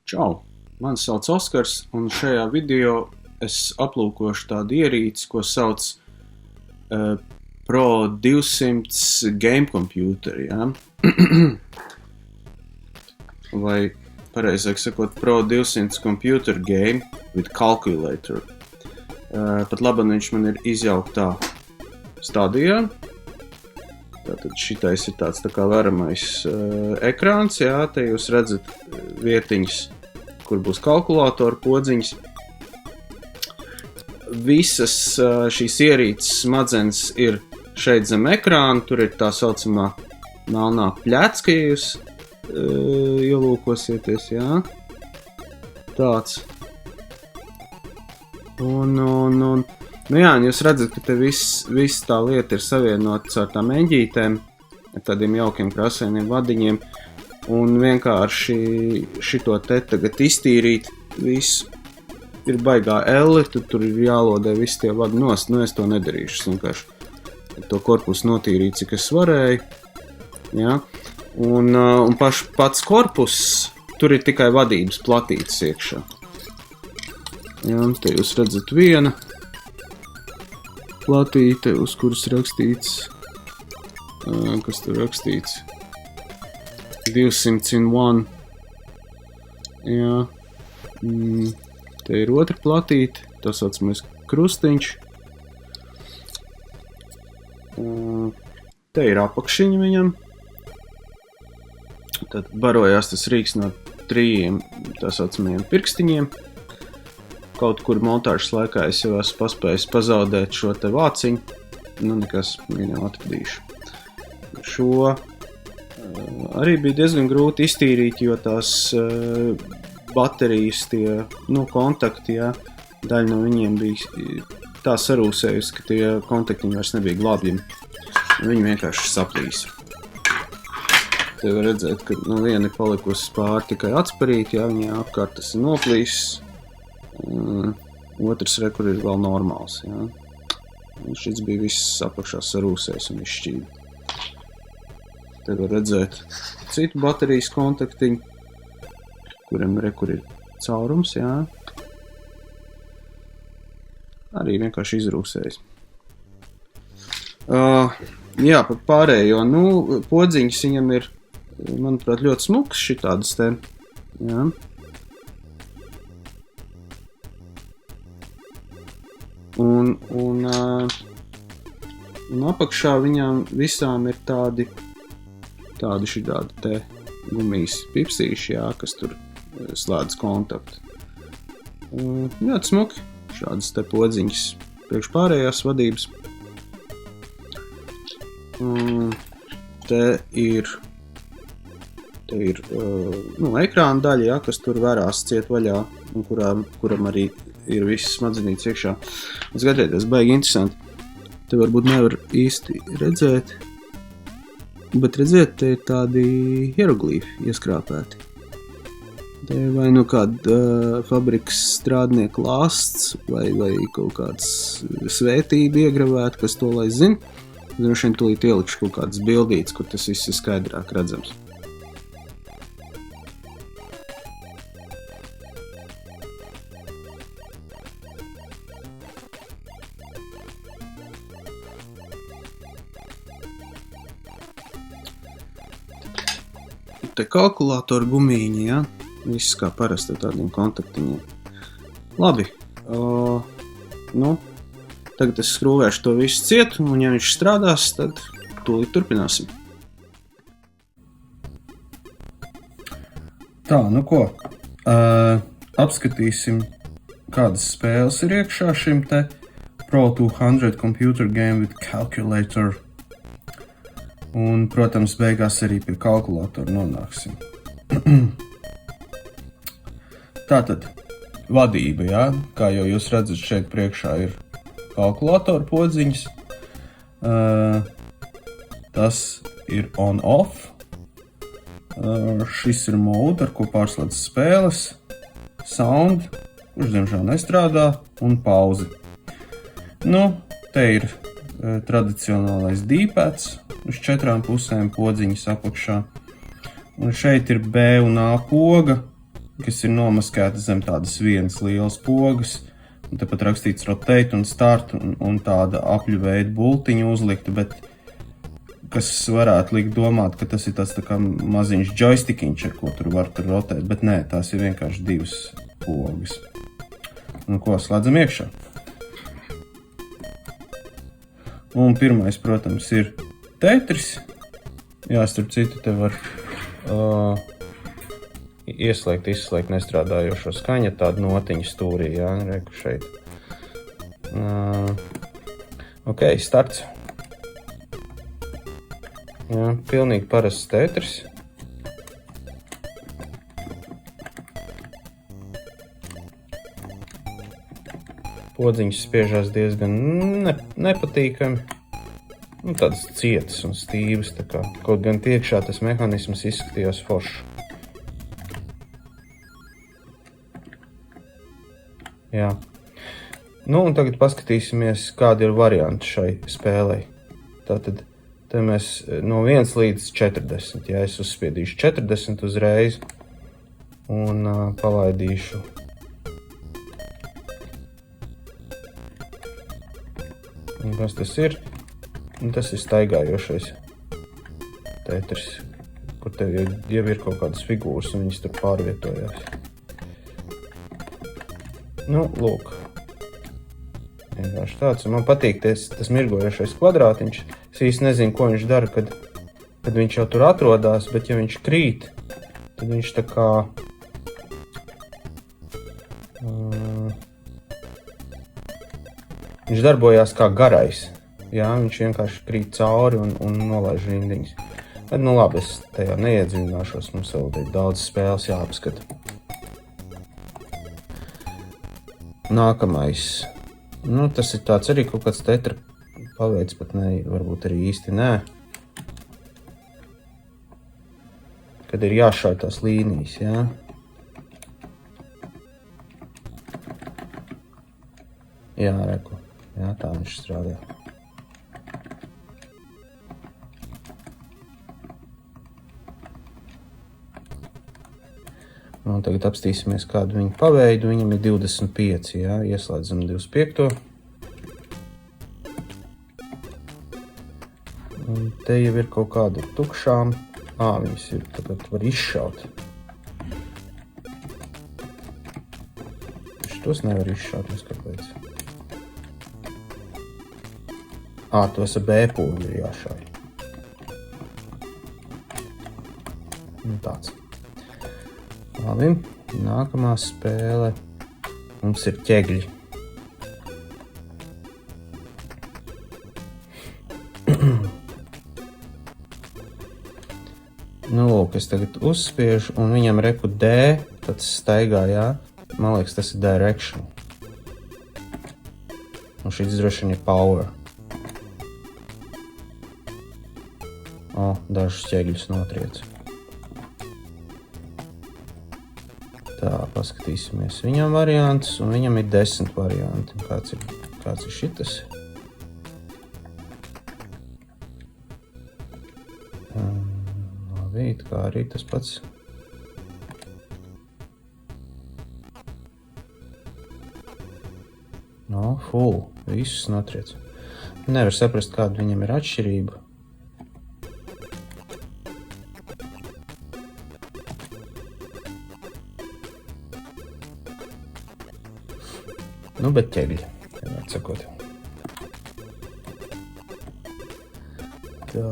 Čau! Mani sauc Oskars, un šajā video es aplūkošu tādu ierīci, ko sauc Pro 200 Game Computer, ja? Vai pareizāk sakot, Pro 200 Computer Game with Calculator. Pat labāk viņš man ir izjauktā stadijā. Tātad šitais ir tāds tā kā veramais ekrāns, jā, te jūs redzat vietiņas, kur būs kalkulātora podziņas. Visas šīs ierīces smadzenes ir šeit zem ekrāna, tur ir tā saucamā melnā pļecka, ja jūs ielūkosieties, jā. Tāds. Nu jā, jūs redzat, ka te viss tā lieta ir savienota ar tām eņģītēm, ar tādiem jaukiem krāsainiem vadiņiem, un vienkārši šito te tagad iztīrīt, viss ir baigā elle, tur ir jālodē visi tie vadi nost, nu es to nedarīšu, es vienkārši to korpusu notīrīju, cik es varēju, jā, un pats korpus, tur ir tikai vadības platītes iekšā. Jā, te jūs redzat viena platīte, uz kuras rakstīts, kas tur rakstīts, 201, jā, te ir otra platīte, tā saucamais krustiņš, te ir apakšiņa viņam, tad barojās tas rīks no 3 tā saucamajiem pirkstiņiem. Kaut kur montāžas laikā es jau esmu paspējis pazaudēt šo te vāciņu, nu nekas, viņu atradīšu. Šo arī bija diezgan grūti iztīrīt, jo tās baterijas, tie, nu, kontakti, jā, daļa no viņiem bija tā sarūsējusi, ka tie kontaktiņi vairs nebija glābjami. Viņi vienkārši saplīsa. Te var redzēt, ka no viena ir palikusi pāri tikai atsparīt, jā, viņā apkārt tas ir noplīsis. Otrs rekur ir vēl normāls, jā. Un šis bija viss apakšā sarūsējis un izšķīda. Te var redzēt citu baterijas kontaktiņu, kuram rekur ir caurums, jā. Arī vienkārši izrūsējis. Jā, par pārējo, nu, podziņas viņam ir, manuprāt, ļoti smuks šitādas te, jā. Un apakšā viņām visām ir tādi šitādi te gumijas pipsīši, jā, kas tur slēdz kontaktu. Ļoti smuki šādas te podziņas priekš pārējās vadības. Te ir nu, ekrāna daļa, jā, kas tur vērās ciet vaļā, un kuram arī ir viss smadzenītes iekšā. Un skatieties, baigi interesanti. Te varbūt nevar īsti redzēt, bet redziet, te ir tādi hieroglīfi ieskrāpēti. Te vai nu kāda fabrikas strādnieka lāsts, vai kaut kāds svētība iegravēta, kas to lai zina. Droši vien tūlīt ielikšu kaut kādas bildītes, kur tas viss ir skaidrāk redzams. Te kalkulātora gumīņi, jā, viss kā parasti ar tādiem kontaktiņiem. Labi, nu, tagad es skrūvēšu to visu ciet, un ja viņš strādās, tad tūlīt turpināsim. Tā, nu ko, apskatīsim, kādas spēles ir iekšā šim te Pro 200 Computer Game with Calculator. Un, protams, beigās arī pie kalkulātora nonāksim. Tātad, vadība, jā, kā jau jūs redzat, šeit priekšā ir kalkulātora podziņas. Tas ir on-off. Šis ir mode, ar ko pārslēdz spēles, sound, kurš diemžēl nestrādā, un pauzi. Nu, te ir tradicionālais D-pads, uz 4 pusēm podziņas apakšā. Un šeit ir B un A poga, kas ir nomaskēta zem tādas vienas lielas pogas, un tepat rakstīts rotate un start, un tāda apļu veida bultiņa uzlikta, bet kas varētu likt domāt, ka tas ir tāds tā kā maziņš joystickiņš, ar ko tur var tur rotēt, bet nē, tās ir vienkārši divas pogas. Un ko, slēdzam iekšā. Un pirmais, protams, ir Tetris. Jā, starp citu, te var ieslēgt, izslēgt nestrādājošo skaņu, tādu notiņu stūrī, jā, reku šeit. Ok, starts. Jā, pilnīgi parasts Tetris. Podziņas spiežās diezgan nepatīkami. Tādas cietas un stīvas, tā kā. Kaut gan tiekšā tas mehānisms izskatījās foršs. Jā. Nu, un tagad paskatīsimies, kādi ir varianti šai spēlei. Tātad, te mēs no 1 līdz 40. Ja es uzspiedīšu 40 uzreiz un palaidīšu. Un kas tas ir? Un tas ir staigājošais Tetris, kur tev jau ir kaut kādas figūras un viņas tur pārvietojās. Nu, lūk. Vienkārši tāds. Un man patīk tas mirgojošais kvadrātiņš. Es īsti nezinu, ko viņš dara, kad viņš jau tur atrodās, bet ja viņš krīt, tad viņš tā kā... viņš darbojās kā garais. Jā, viņš vienkārši krīt cauri un nolaiž rindiņas. Bet, nu labi, es tajā neiedziļināšos, mums vēl ir daudz spēles jāapskata. Nākamais. Nu, tas ir tāds arī kaut kāds tetra paveids, pat ne, varbūt arī īsti nē. Kad ir jāšauj tās līnijas, jā. Jā, reku. Jā, tā viņš strādā. Un tagad apstīsimies, kādu viņu paveidu. Viņam ir 25, jā, ieslēdzam 25. Un te jau ir kaut kāda tukšām. Viņas ir, tagad var izšaut. Tos nevar izšaut, kāpēc. Tos ar B pūli ir jāšauj. Un tāds. Labi, nākamā spēle mums ir ķegļi. Nu, lūk, es tagad uzspiežu, un viņam reku D, tāds staigā, jā. Man liekas, tas ir direction. Un šis droši vien ir power. Dažus ķegļus notriecu. Tā, paskatīsimies viņam variantus, un viņam ir 10 varianti. Kāds ir šitas? Labi, kā arī tas pats. Full, visus notriec. Nevar saprast, kāda viņam ir atšķirība. Nu, bet ķegļi, vienmēr sakot. Tā.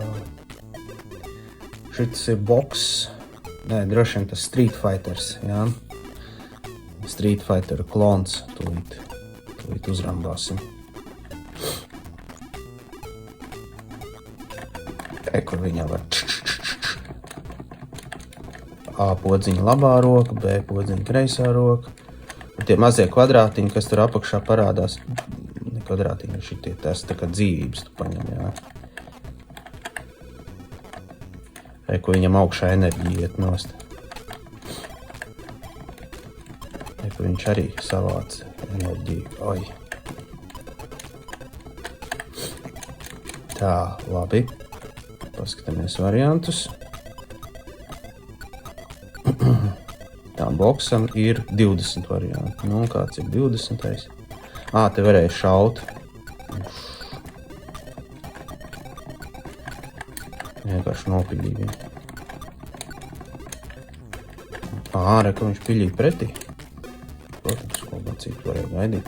Šis ir boks. Nē, droši vien tas Street Fighters, jā. Street Fighter klons. Tūlīt uzrambāsim. Kur viņā var A podziņa labā roka, B podziņa kreisā roka. Tie mazie kvadrātiņi, kas tur apakšā parādās, ne kvadrātiņi, šitie tas tā kā dzīvības tu paņem, jā. Ko viņam augšā enerģija iet nost. Ko viņš arī savāc enerģiju. Oi. Tā, labi. Paskatāmies variantus. Tā, boksam ir 20 varianti. Nu, kāds ir 20. Te varēja šaut. Vienkārši nopiļīja. Re, ka viņš piļīja pretī. Protams, ko gan citu varēja gaidīt.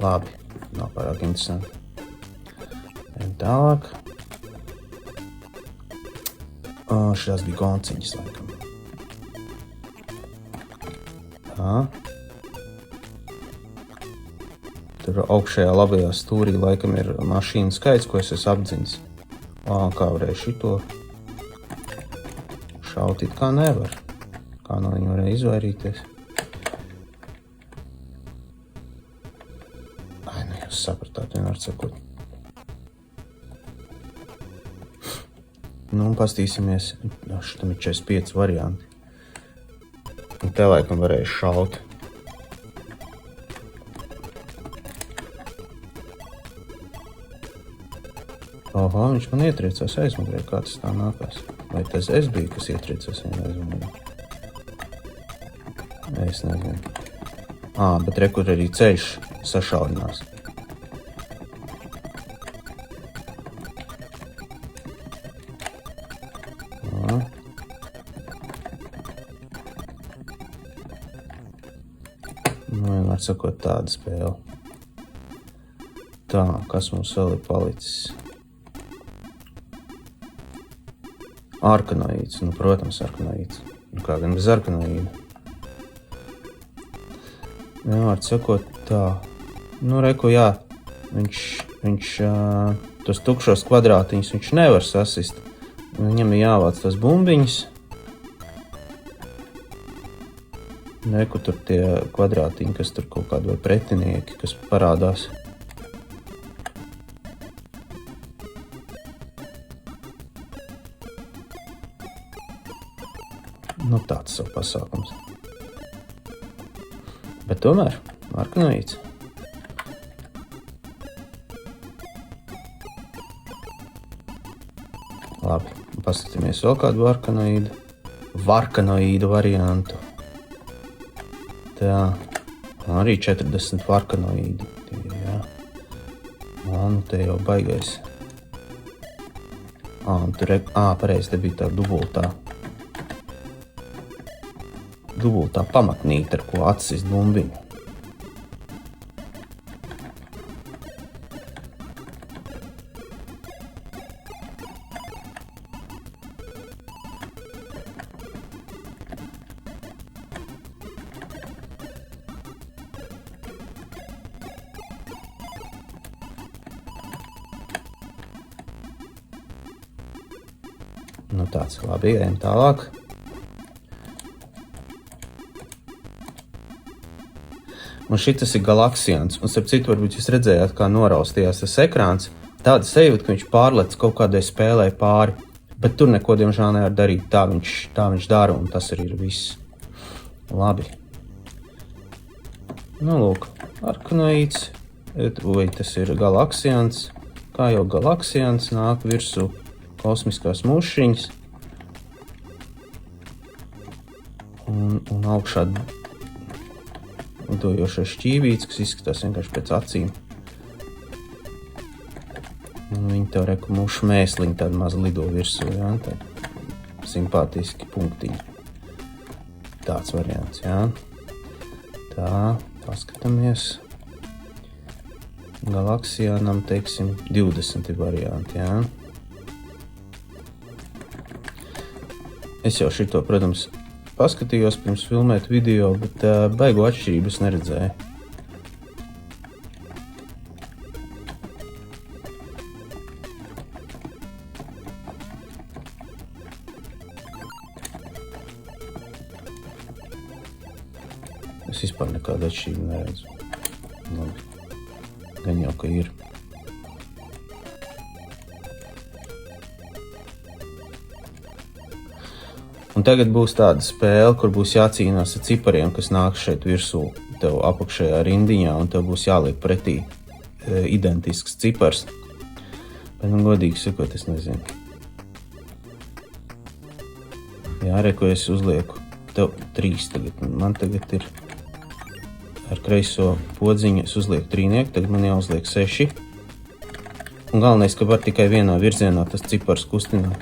Labi, nav pārāk interesanti. Tālāk. Šitās bija gonciņas, laikam. Tur augšējā labajā stūrī laikam ir mašīnu skaits, ko es esmu apdzinis. Kā varēja šito šaut it kā nevar. Kā no viņa varēja izvairīties. Jūs sapratāt, vienmēr sakot. Nu, un pastīsimies. Šitam ir 45 varianti. Un te laikam varēja šaut. Viņš man ietriecās aizmugurē. Kā tas tā nākās? Vai tas es biju, kas ietriecās viņa aizmugurē? Es nezinu. Bet rekur arī ceļš sašaurinās. Vienmēr sakot tāda spēle. Tā, kas mums vēl ir palicis? Arkanoīds, protams, arkanoīds. Kā gan bez arkanoīda? Vienmēr sakot tā. Reku, jā, viņš tos tukšos kvadrātiņus viņš nevar sasist. Viņam ir jāvāc tos bumbiņas. Reku tur tie kvadrātiņi, kas tur kaut kādi vai pretinieki, kas parādās. Tāds savu pasākums. Bet tomēr, arkanoīds. Labi, paskatīsimies vēl kādu varkanoīdu variantu. Tā, arī 40 varkanoīdi. Jā. Te jau baigais. Pareizi, te bija tā dubultā pamatnīte, ar ko atsist bumbiņu. Tāds labi, ejam tālāk. Un šitas ir Galaksians. Un starp citu, varbūt jūs redzējāt, kā noraustījās tas ekrāns. Tāda sajūta, ka viņš pārlec kaut kādai spēlē pāri. Bet tur neko, diemžēl, nevar darīt. Tā viņš dara, un tas arī ir viss. Labi. Lūk, arkanoīds. Vai tas ir Galaksians. Kā jau Galaksians nāk virsū kosmiskās mušiņas. Un augšā dojošais šķīvīts, kas izskatās vienkārši pēc acīm. Un viņi tev reku mušu mēsliņi tādu maz lido virsū, jā, tādi simpātiski punktiņi. Tāds variants, jā. Tā, paskatāmies. Galaksiānam, teiksim, 20 varianti, jā. Es jau šito, protams, paskatījos pirms filmēt video, bet baigo atšķirības neredzēju. Es vispār nekādu atšķirību neredzu. Labi. Gan jau, ka ir. Un tagad būs tāda spēle, kur būs jācīnās ar cipariem, kas nāk šeit virsū tev apakšējā rindiņā, un tev būs jāliek pretī identisks cipars. Bet, godīgi sakot, es nezinu. Jā, ko es uzlieku tev 3 tagad. Man tagad ir ar kreiso podziņu, es uzlieku trīnieku, tagad man jāuzliek 6. Un galvenais, ka var tikai vienā virzienā tas cipars kustināt.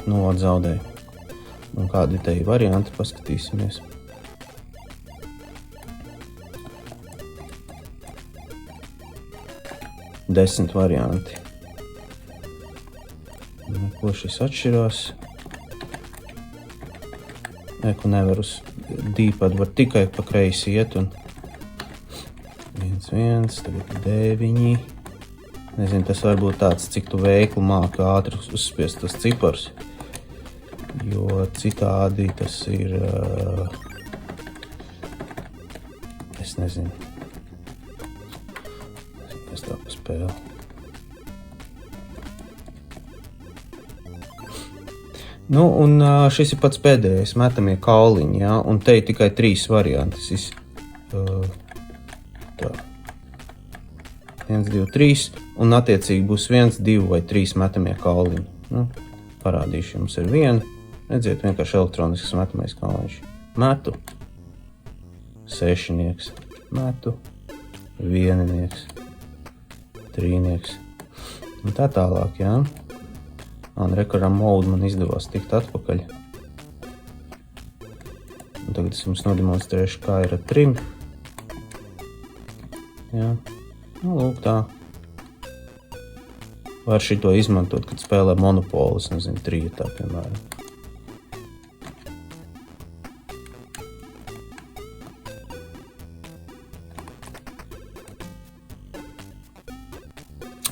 Nu, zaudēju. Un kādi te ir varianti, paskatīsimies. Desmit varianti. Ko šis atšķirās? Eku nevar uz D-pad, var tikai pa kreisi iet un 1, tagad 9. Nezinu, tas var būt tāds, cik tu veikli māki ātri uzspiest tos ciparus. Jo citādi tas ir, es nezinu, es tā paspēlu. Nu, un šis ir pats pēdējais, metamie kauliņi, jā, un te ir tikai 3 varianti. Tā. 1, 2, 3, un attiecīgi būs 1, 2 vai 3 metamie kauliņi. Nu, parādīšu jums ar vienu. Redziet, vienkārši elektronisks metamais kauliņš. Metu. 6, metu. 1, 3. Un tā tālāk, jā. Un rekaram mode man izdevās tikt atpakaļ. Un tagad es jums nodemonstrēšu, kā ir ar 3. Jā. Nu, lūk tā. Var šito izmantot, kad spēlē Monopoly, es nezinu, 3, piemēram.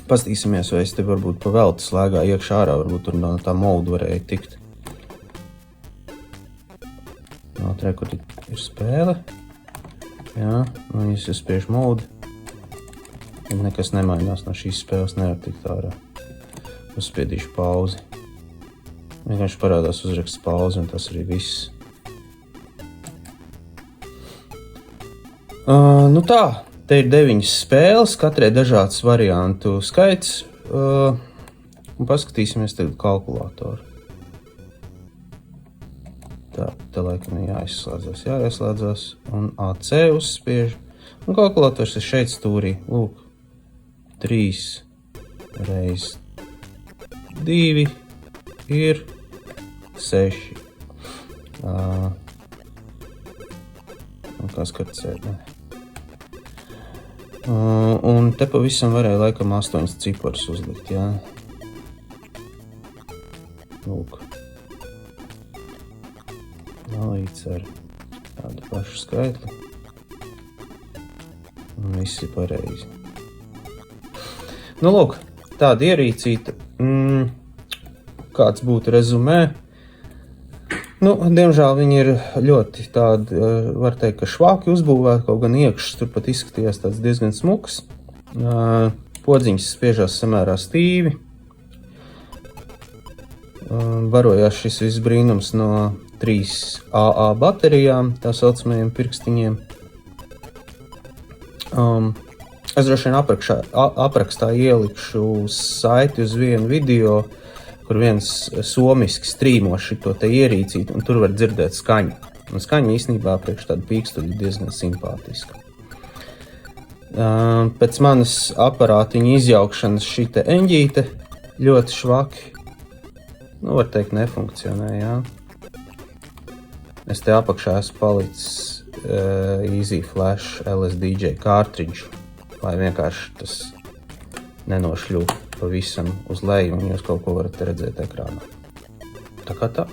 Pastīsimies, vai es te varbūt pa velti slēgā iekšā ārā, varbūt tur no tā mode varēja tikt. No, kur ir spēle. Jā, un es uzspiežu mode. Un nekas nemainās no šīs spēles, nevar tikt ārā. Uzspiedīšu pauzi. Vienkārši parādās uzraksts pauzi, un tas arī viss. Nu tā. Te ir 9 spēles, katrai dažāds variantu skaits. Un paskatīsimies tagad kalkulātoru. Tā, te laikam ir jāieslēdzās. Un AC uzspiež. Un kalkulators ir šeit stūrī. Lūk, 3 reiz 2 ir 6. Un kā skatīt? Un te pavisam varēja laikam 8 ciparus uzlikt, jā. Lūk. Līdz ar tādu pašu skaitli. Un viss ir pareizi. Nu, lūk, tāda ierīcīta. Kāds būtu rezumē? Nu, diemžēl viņi ir ļoti tādi, var teikt, ka švāki uzbūvēti, kaut gan iekšs tur pat izskatījās tāds diezgan smuks. Podziņas spiežās samērā stīvi. Barojās šis viss brīnums no 3 AA baterijām, tā saucamajiem pirkstiņiem. Es droši vien aprakstā ielikšu saiti uz vienu video, kur viens somiski strīmo šito te ierīcīt, un tur var dzirdēt skaņu. Un skaņa īstenībā priekš tādu pīkstuļu diezgan simpātiska. Pēc manas aparātiņa izjaukšanas šita eņģīte ļoti švaki, nu, var teikt, nefunkcionē, jā. Es te apakšā esmu palicis Easy Flash LSDJ cartridge, lai vienkārši tas nenošļūp pavisam uz leju, un jūs kaut ko varat redzēt ekrānā. Tā kā tā.